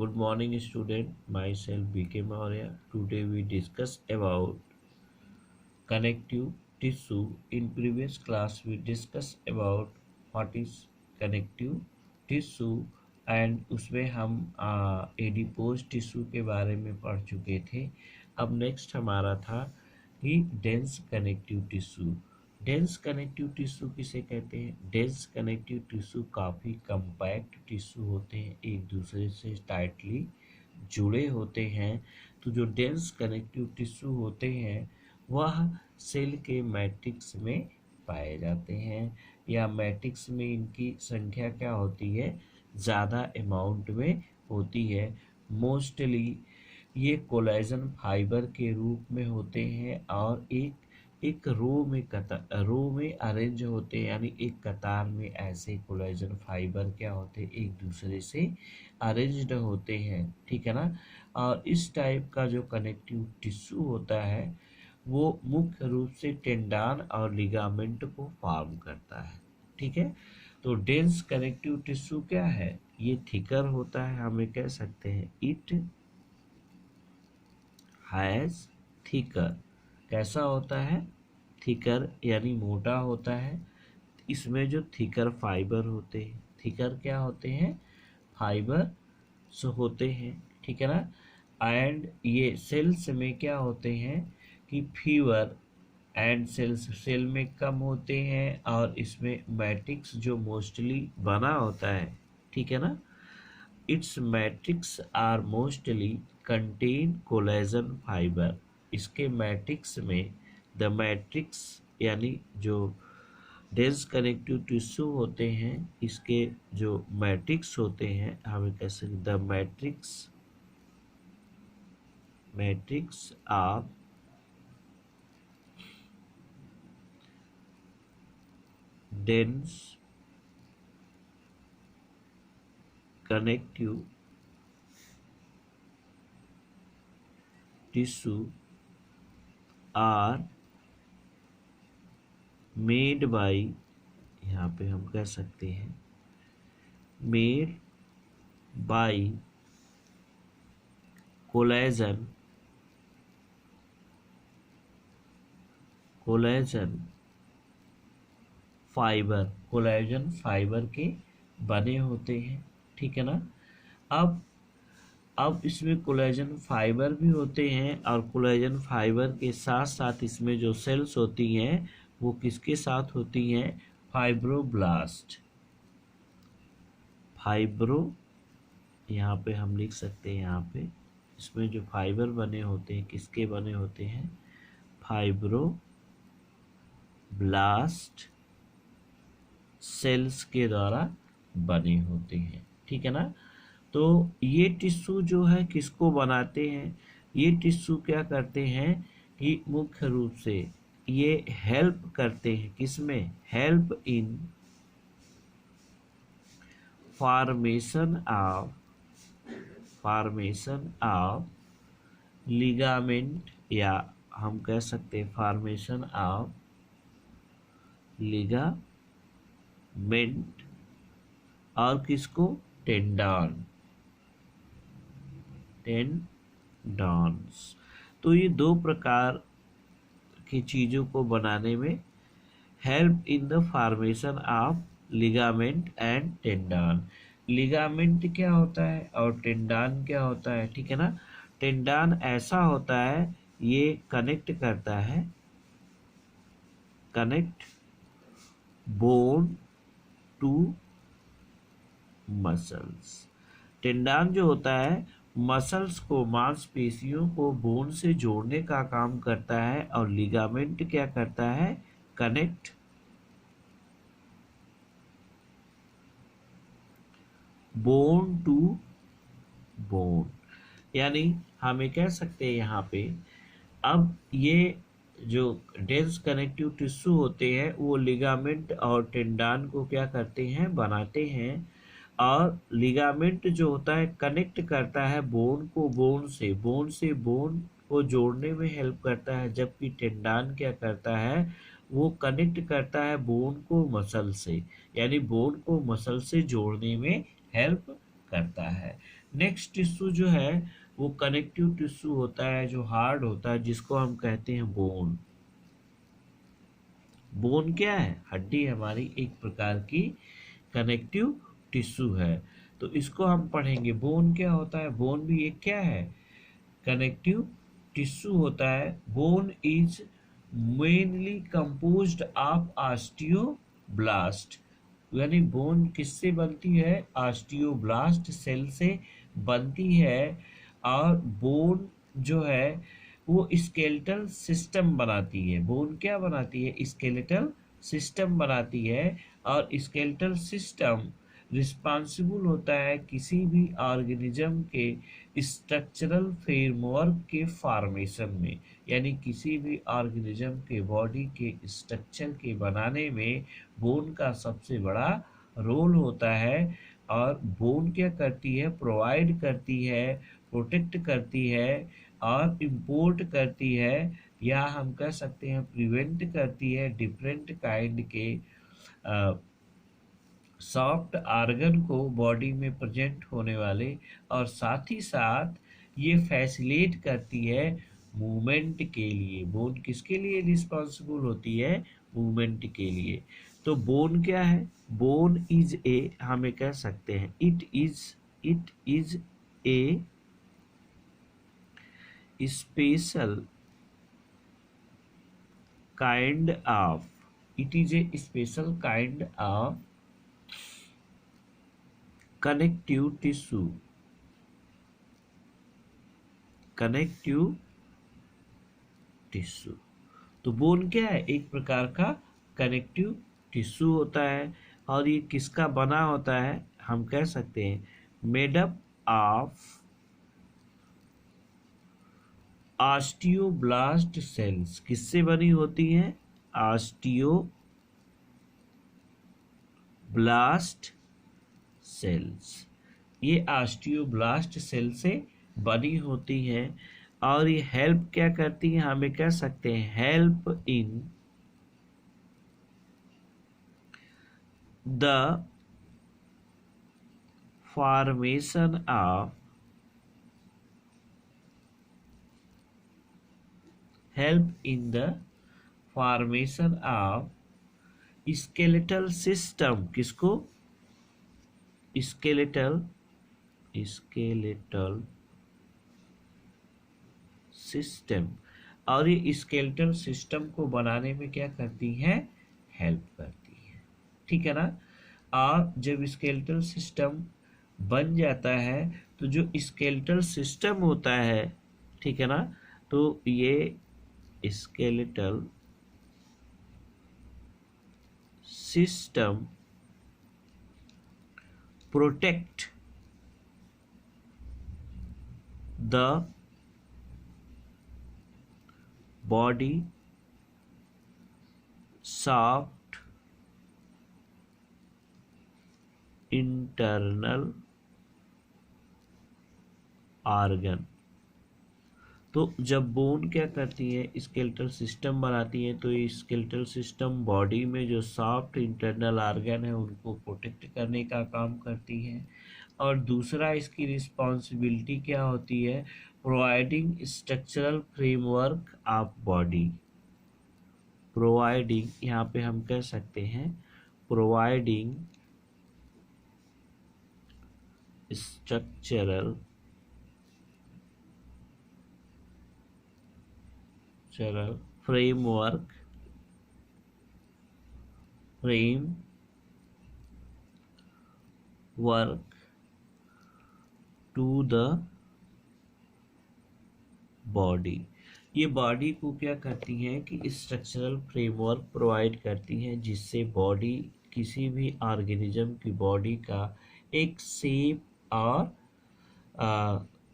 Good morning, student. Myself BK Maurya. Today we discuss about connective tissue. In previous class we discussed about what is connective tissue and उसमें हम adipose tissue के बारे में पढ़ चुके थे। अब नेक्स्ट हमारा था कि dense connective tissue. Dense connective tissue किसे कहते हैं? डेंस कनेक्टिव टिश्यू काफ़ी कंपैक्ट टिश्यू होते हैं, एक दूसरे से टाइटली जुड़े होते हैं। तो जो डेंस कनेक्टिव टिश्यू होते हैं वह सेल के मैट्रिक्स में पाए जाते हैं, या मैट्रिक्स में इनकी संख्या क्या होती है? ज़्यादा अमाउंट में होती है। मोस्टली ये कोलेजन फाइबर के रूप में होते हैं और एक रो में अरेंज होते हैं, यानी एक कतार में ऐसे कोलेजन फाइबर क्या होते हैं? एक दूसरे से अरेंज्ड होते हैं, ठीक है ना। और इस टाइप का जो कनेक्टिव टिश्यू होता है वो मुख्य रूप से टेंडान और लिगामेंट को फॉर्म करता है, ठीक है। तो डेंस कनेक्टिव टिश्यू क्या है? ये थिकर होता है, हमें कह सकते हैं इट हैज थिकर। कैसा होता है? थिकर यानी मोटा होता है। इसमें जो थिकर फाइबर होते हैं, थिकर क्या होते हैं? फाइबर होते हैं, ठीक है ना। एंड ये सेल्स में क्या होते हैं कि फीवर एंड सेल में कम होते हैं, और इसमें मैट्रिक्स जो मोस्टली बना होता है, ठीक है ना। Its matrix are mostly contain collagen fibre. इसके मैट्रिक्स में द मैट्रिक्स यानी जो डेंस कनेक्टिव टिश्यू होते हैं, इसके जो मैट्रिक्स होते हैं हमें कह सकते the matrix of dense connective tissue are made by, यहाँ पे हम कह सकते हैं made by collagen fibre. Collagen fibre के बने होते हैं, ठीक है ना। अब इसमें कोलेजन फाइबर भी होते हैं, और कोलेजन फाइबर के साथ साथ इसमें जो सेल्स होती हैं वो किसके साथ होती हैं? फाइब्रोब्लास्ट। यहाँ पे हम लिख सकते हैं, यहाँ पे इसमें जो फाइबर बने होते हैं किसके बने होते हैं? फाइब्रोब्लास्ट सेल्स के द्वारा बने होते हैं, ठीक है ना। तो ये टिश्यू जो है किसको बनाते हैं? ये टिश्यू क्या करते हैं कि मुख्य रूप से ये हेल्प करते हैं, किसमें? Help in formation of ligament, या हम कह सकते हैं फॉर्मेशन ऑफ लिगामेंट, और किसको? टेंडॉन्स। तो ये दो प्रकार की चीजों को बनाने में help in the formation of ligament and tendon. Ligament क्या होता है और टेंडन क्या होता है, ठीक है ना। टेंडन ऐसा होता है, ये कनेक्ट करता है, connect bone to muscles. Tendon जो होता है मसल्स को, मांसपेशियों को बोन से जोड़ने का काम करता है, और लिगामेंट क्या करता है? Connect bone to bone. यानी हमें कह सकते हैं यहाँ पे, अब ये जो डेंस कनेक्टिव टिश्यू होते हैं वो लिगामेंट और टेंडन को क्या करते हैं? बनाते हैं। और लिगामेंट जो होता है कनेक्ट करता है बोन को बोन से बोन को जोड़ने में हेल्प करता है, जबकि टेंडन क्या करता है? वो कनेक्ट करता है बोन को मसल से, यानी बोन को मसल से जोड़ने में हेल्प करता है। नेक्स्ट टिश्यू जो है वो कनेक्टिव टिश्यू होता है, जो हार्ड होता है, जिसको हम कहते हैं बोन। बोन क्या है? हड्डी हमारी एक प्रकार की कनेक्टिव टिश्यू है। तो इसको हम पढ़ेंगे। बोन क्या होता है? बोन भी एक क्या है? कनेक्टिव टिश्यू होता है। Bone is mainly composed of osteoblast, यानी बोन किससे बनती है? ऑस्टियोब्लास्ट सेल से बनती है। और बोन जो है वो स्केलेटल सिस्टम बनाती है। बोन क्या बनाती है? स्केलेटल सिस्टम बनाती है। और स्केलेटल सिस्टम रिस्पॉन्सिबल होता है किसी भी ऑर्गेनिज्म के स्ट्रक्चरल फ्रेमवर्क के फॉर्मेशन में, यानी किसी भी ऑर्गेनिज्म के बॉडी के स्ट्रक्चर के बनाने में बोन का सबसे बड़ा रोल होता है। और बोन क्या करती है? प्रोवाइड करती है, प्रोटेक्ट करती है और इम्पोर्ट करती है, या हम कह सकते हैं प्रिवेंट करती है डिफरेंट काइंड के सॉफ्ट आर्गन को बॉडी में प्रेजेंट होने वाले। और साथ ही साथ ये फैसिलिटेट करती है मूवमेंट के लिए। बोन किसके लिए रिस्पॉन्सिबल होती है? मूवमेंट के लिए। तो बोन क्या है? बोन इज ए, हमें कह सकते हैं it is a special kind of, it is a special kind of connective tissue. Connective tissue. तो बोन क्या है? एक प्रकार का कनेक्टिव टिश्यू होता है। और ये किसका बना होता है? हम कह सकते हैं made up of osteoblast cells. किससे बनी होती है? Osteoblast cells. ये ऑस्टियोब्लास्ट सेल से बनी होती है। और ये हेल्प क्या करती है? हमें कह सकते हैं help in the formation of skeletal system. किसको? Skeletal system. और ये स्केलेटल सिस्टम को बनाने में क्या करती है? हेल्प करती है। ठीक है ना? और जब स्केलेटल सिस्टम बन जाता है तो जो स्केलेटल सिस्टम होता है, ठीक है ना, तो ये skeletal system protect the body soft internal organ. तो जब बोन क्या करती है? स्केलेटल सिस्टम बनाती है। तो ये स्केलेटल सिस्टम बॉडी में जो सॉफ्ट इंटरनल ऑर्गन है उनको प्रोटेक्ट करने का काम करती है। और दूसरा इसकी रिस्पॉन्सिबिलिटी क्या होती है? Providing structural framework of body. Providing, यहाँ पे हम कह सकते हैं providing structural framework to the body. ये बॉडी को क्या करती है कि स्ट्रक्चरल फ्रेमवर्क प्रोवाइड करती है, जिससे बॉडी, किसी भी ऑर्गेनिज्म की बॉडी का एक शेप और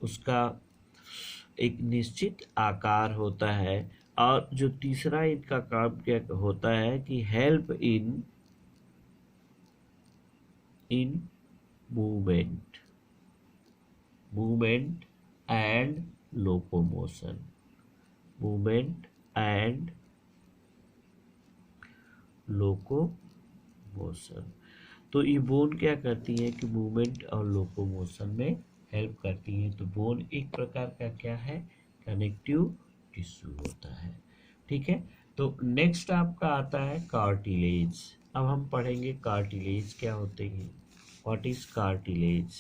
उसका एक निश्चित आकार होता है। और जो तीसरा इनका काम क्या होता है कि help in movement and locomotion. Movement and locomotion. तो ये बोन क्या करती है कि मूवमेंट और लोकोमोशन में हेल्प करती हैं। तो बोन एक प्रकार का क्या है, कनेक्टिव टिश्यू होता है। ठीक है, तो नेक्स्ट आपका आता है कार्टिलेज। अब हम पढ़ेंगे कार्टिलेज क्या होते हैं। What is cartilage?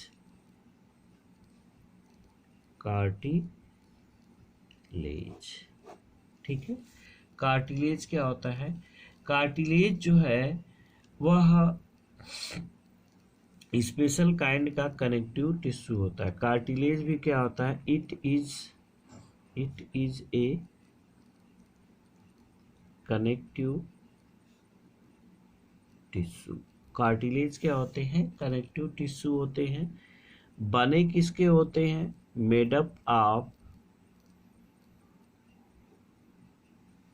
कार्टिलेज, ठीक है, कार्टिलेज क्या होता है? कार्टिलेज जो है वह स्पेशल काइंड का कनेक्टिव टिश्यू होता है। कार्टिलेज भी क्या होता है? It is a connective tissue. Cartilage क्या होते हैं? कनेक्टिव टिश्यू होते हैं। बने किसके होते हैं? मेड अप ऑफ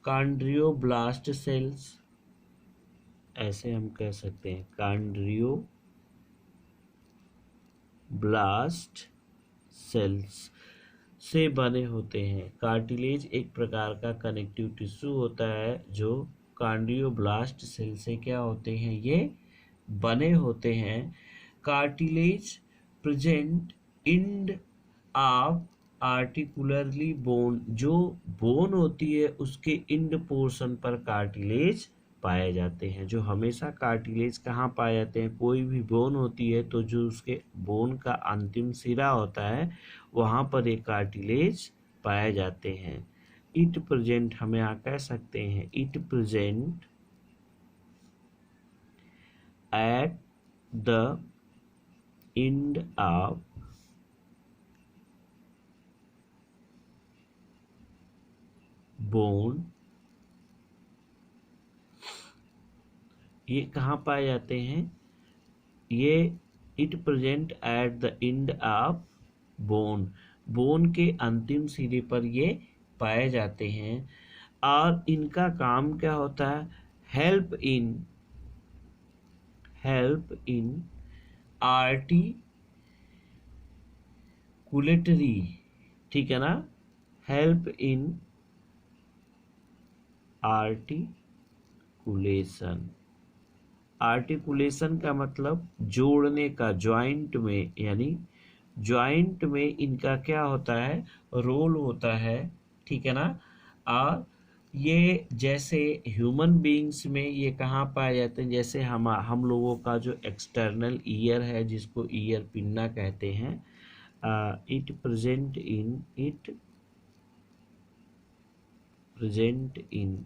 कॉन्ड्रियोब्लास्ट सेल्स, ऐसे हम कह सकते हैं, कॉन्ड्रियोब्लास्ट सेल्स से बने होते हैं। कार्टिलेज एक प्रकार का कनेक्टिव टिश्यू होता है जो कॉन्ड्रियोब्लास्ट सेल से क्या होते हैं, ये बने होते हैं। Cartilage present end of articularly bone, जो बोन होती है उसके इंड पोर्शन पर कार्टिलेज पाए जाते हैं। जो हमेशा कार्टिलेज कहाँ पाए जाते हैं? कोई भी बोन होती है तो जो उसके बोन का अंतिम सिरा होता है वहाँ पर एक कार्टिलेज पाए जाते हैं। इट प्रेजेंट, हम यहाँ कह सकते हैं it present at the end of bone, ये कहाँ पाए जाते हैं? ये it present at the end of bone, bone के अंतिम सिरे पर ये पाए जाते हैं। और इनका काम क्या होता है? हेल्प इन आर्टिकुलेटरी, ठीक है ना, हेल्प इन आर्टिकुलेशन। आर्टिकुलेशन का मतलब जोड़ने का, ज्वाइंट में, यानी ज्वाइंट में इनका क्या होता है? रोल होता है, ठीक है ना। और ये जैसे ह्यूमन बीइंग्स में ये कहाँ पाए जाते हैं? जैसे हम लोगों का जो एक्सटर्नल ईयर है जिसको ईयर पिन्ना कहते हैं, इट प्रेजेंट इन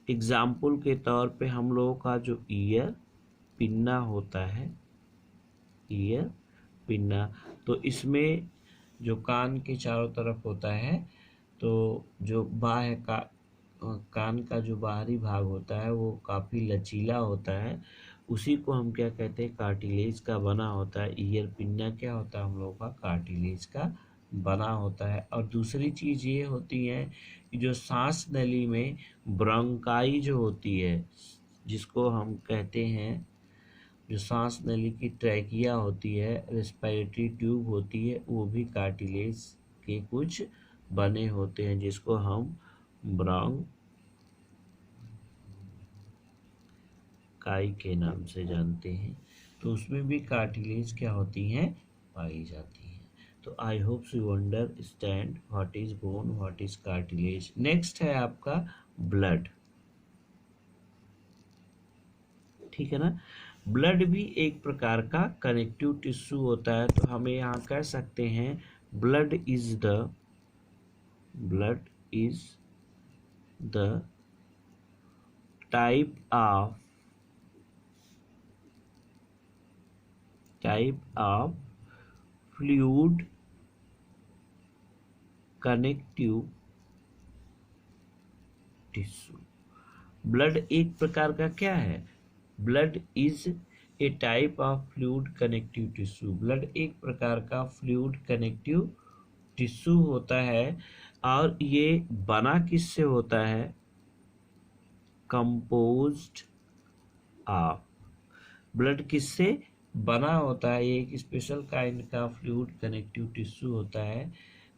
एग्जाम्पल के तौर पे हम लोगों का जो ईयर पिन्ना होता है, ईयर पिन्ना, तो इसमें जो कान के चारों तरफ होता है, तो जो बाह्य का कान का जो बाहरी भाग होता है वो काफ़ी लचीला होता है, उसी को हम क्या कहते हैं? कार्टिलेज का बना होता है। ईयर पिन्ना क्या होता है? हम लोगों का कार्टिलेज का बना होता है। और दूसरी चीज़ ये होती है कि जो सांस नली में ब्रोंकाई जो होती है, जिसको हम कहते हैं, जो सांस नली की ट्रैकिया होती है, रेस्पिरेटरी ट्यूब होती है, वो भी कार्टिलेज के कुछ बने होते हैं, जिसको हम ब्रोंकाई के नाम से जानते हैं। तो उसमें भी कार्टिलेज क्या होती हैं? पाई जाती हैं। तो I hope you understand what is bone, what is cartilage. Next है आपका ब्लड, ठीक है ना। ब्लड भी एक प्रकार का कनेक्टिव टिश्यू होता है। तो हमें यहाँ कह सकते हैं blood is the type of fluid connective tissue. Blood एक प्रकार का क्या है? Blood is a type of fluid connective tissue. Blood एक प्रकार का फ्लूइड कनेक्टिव टिश्यू होता है। और ये बना किससे होता है? Composed of. ब्लड किससे बना होता है? ये एक स्पेशल काइंड का फ्लूइड कनेक्टिव टिश्यू होता है।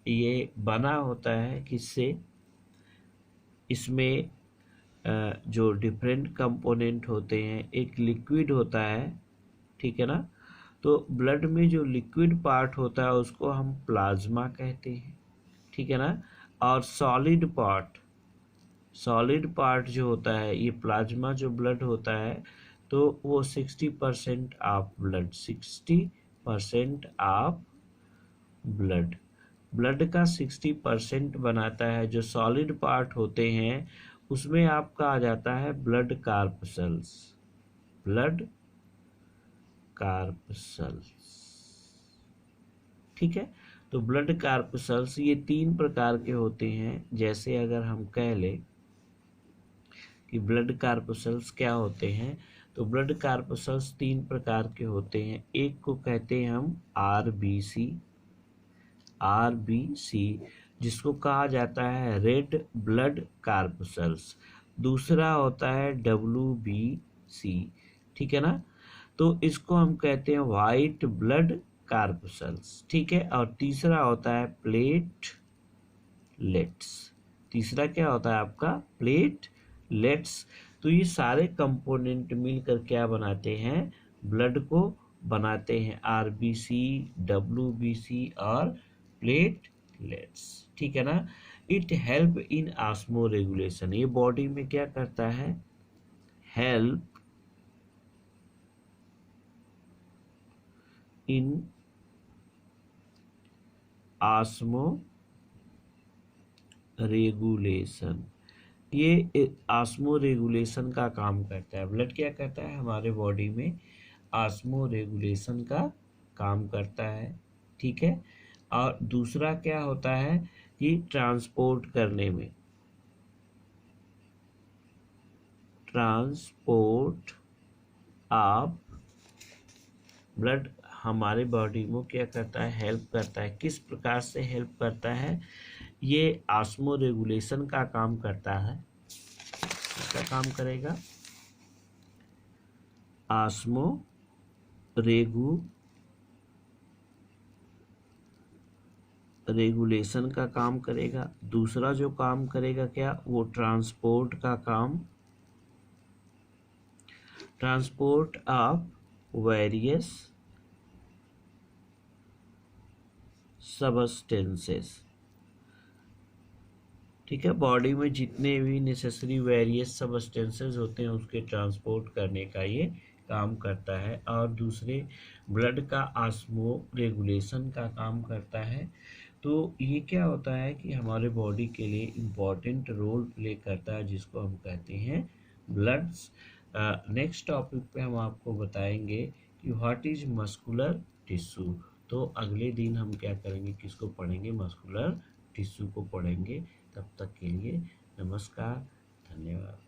ये बना होता है किससे? इसमें जो डिफरेंट कंपोनेंट होते हैं, एक लिक्विड होता है, ठीक है ना, तो ब्लड में जो लिक्विड पार्ट होता है उसको हम प्लाज्मा कहते हैं, ठीक है ना। और सॉलिड पार्ट जो होता है, ये प्लाज्मा जो ब्लड होता है, तो वो 60% ऑफ ब्लड, 60% ऑफ ब्लड का 60% बनाता है। जो सॉलिड पार्ट होते हैं उसमें आपका आ जाता है ब्लड कार्पसल्स, ब्लड कार्पसल्स, ठीक है। तो ब्लड कार्पसल्स ये 3 प्रकार के होते हैं। जैसे अगर हम कह लें कि ब्लड कार्पसल्स क्या होते हैं, तो ब्लड कार्पसल्स 3 प्रकार के होते हैं। एक को कहते हैं हम आरबीसी, जिसको कहा जाता है रेड ब्लड कार्पसल्स। दूसरा होता है डब्ल्यूबीसी, ठीक है ना। तो इसको हम कहते हैं वाइट ब्लड कार्पसल्स, ठीक है। और तीसरा होता है प्लेटलेट्स। तीसरा क्या होता है आपका? प्लेटलेट्स। तो ये सारे कंपोनेंट मिलकर क्या बनाते हैं? ब्लड को बनाते हैं, आरबीसी, डब्ल्यूबीसी और प्लेटलेट्स, ठीक है ना। It help in osmo regulation, ये बॉडी में क्या करता है? हेल्प इन ऑस्मो रेगुलेशन, ये ऑस्मो रेगुलेशन का काम करता है। ब्लड क्या करता है हमारे बॉडी में? ऑस्मो रेगुलेशन का काम करता है, ठीक है। और दूसरा क्या होता है कि ट्रांसपोर्ट करने में, ट्रांसपोर्ट ऑफ ब्लड हमारे बॉडी में क्या करता है? हेल्प करता है। किस प्रकार से हेल्प करता है? ये ऑस्मो रेगुलेशन का काम करता है। इसका काम करेगा ऑस्मो रेगुलेशन का काम करेगा। दूसरा जो काम करेगा क्या? वो ट्रांसपोर्ट का काम, ट्रांसपोर्ट ऑफ वेरियस सबस्टेंसेस, ठीक है। बॉडी में जितने भी नेसेसरी वेरियस सबस्टेंसेस होते हैं उसके ट्रांसपोर्ट करने का ये काम करता है। और दूसरे ब्लड का ऑस्मो रेगुलेशन का काम करता है। तो ये क्या होता है कि हमारे बॉडी के लिए इम्पॉर्टेंट रोल प्ले करता है, जिसको हम कहते हैं ब्लड्स। नेक्स्ट टॉपिक पे हम आपको बताएंगे कि व्हाट इज मस्कुलर टिश्यू। तो अगले दिन हम क्या करेंगे? किसको पढ़ेंगे? मस्कुलर टिश्यू को पढ़ेंगे। तब तक के लिए नमस्कार, धन्यवाद।